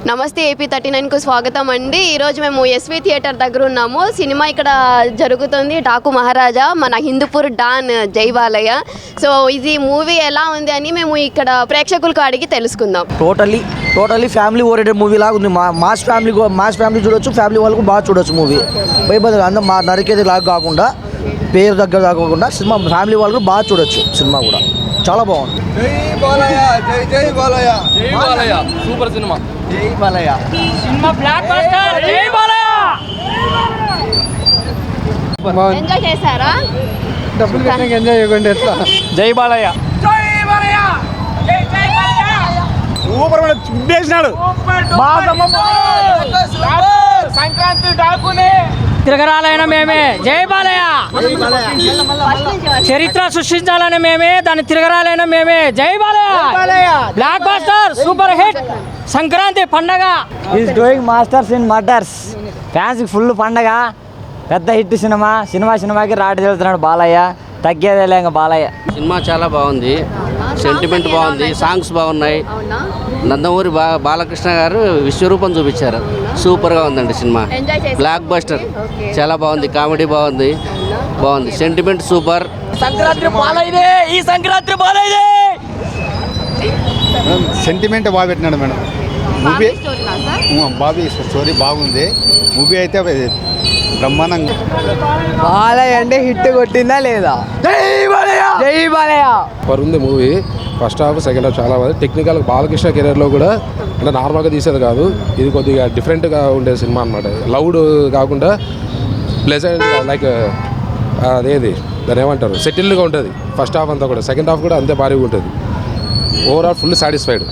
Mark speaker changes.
Speaker 1: నమస్తే AP39కు స్వాగతం అండి. ఈరోజు మేము ఎస్వి థియేటర్ దగ్గర ఉన్నాము. సినిమా ఇక్కడ జరుగుతుంది. డాకు మహారాజా మన హిందూపూర్ డాన్ జై బాలయ్య. సో ఇది మూవీ ఎలా ఉంది అని మేము ఇక్కడ ప్రేక్షకులకు అడిగి తెలుసుకుందాం.
Speaker 2: టోటలీ ఫ్యామిలీ ఓరియంటెడ్ మూవీ లాగా ఉంది. మాస్ ఫ్యామిలీ చూడొచ్చు, ఫ్యామిలీ వాళ్ళకు బాగా చూడొచ్చు మూవీ. భయపడదు అందరూ మా నరికేది లాగా కాకుండా, పేరు దగ్గర కాకుండా సినిమా ఫ్యామిలీ వాళ్ళకు బాగా చూడొచ్చు. సినిమా కూడా చాలా బాగుంది.
Speaker 3: జై బాలయ్య, జై జై బాలయ్య,
Speaker 4: జై బాలయ్య సూపర్ సినిమా.
Speaker 3: జై బాలయ్య
Speaker 4: సినిమా బ్లాక్ బస్టర్. జై బాలయ్య.
Speaker 1: ఎంజాయ్ చేశారా?
Speaker 3: డబ్బులు కట్టినాక ఎంజాయ్ చేయకుండా ఎట్లా?
Speaker 4: జై బాలయ్య. జై బాలయ్య. జై జై బాలయ్య.
Speaker 3: సూపర్ ఉద్దేశినాడు.
Speaker 4: సంక్రాంతి డాకుని తిరగరాలైన మేమే. జై బాలయ్య. చరిత్ర సృష్టించాలని మేమే, దాన్ని తిరగరాలైన మేమే. జై Balayya. Blockbuster super hit. Sankranti పండగ.
Speaker 2: Is doing masters in murders. ఫ్యాన్స్కి ఫుల్ పండగ. పెద్ద హిట్ సినిమాకి రాటి వెళ్తున్నాడు బాలయ్య. తగ్గేదేలే ఇంకా బాలయ్య.
Speaker 5: సినిమా చాలా బాగుంది, సెంటిమెంట్ బాగుంది, సాంగ్స్ బాగున్నాయి. నందమూరి బాలకృష్ణ గారు విశ్వరూపం చూపించారు. సూపర్గా ఉందండి సినిమా. బ్లాక్ బస్టర్ చాలా బాగుంది, కామెడీ బాగుంది, సెంటిమెంట్ సూపర్.
Speaker 4: సంక్రాంతి బాలయ్యదే. ఈ సంక్రాంతి బాలయ్యదే.
Speaker 3: సెంటిమెంట్ బాగా పెట్టినాడు మేడం. మూవీ బాబీ స్టోరీ బాగుంది. మూవీ అయితే బ్రహ్మాండంగా.
Speaker 2: బాలయ్య అంటే హిట్ కొట్టిందా లేదా? జై బాలయ్య.
Speaker 6: సూపర్ ఉంది movie. First half second half చాలా బాగుంది. టెక్నికల్ బాలకృష్ణ కెరీర్లో కూడా అంటే నార్మల్గా తీసేది కాదు, ఇది కొద్దిగా డిఫరెంట్గా ఉండే సినిమా అనమాట. లౌడ్ కాకుండా ప్లెజెంట్, లైక్ అదేది దాని ఏమంటారు, సెటిల్డ్గా ఉంటుంది ఫస్ట్ హాఫ్ అంతా కూడా. సెకండ్ హాఫ్ కూడా అంతే భారీగా ఉంటుంది. Overall full satisfied.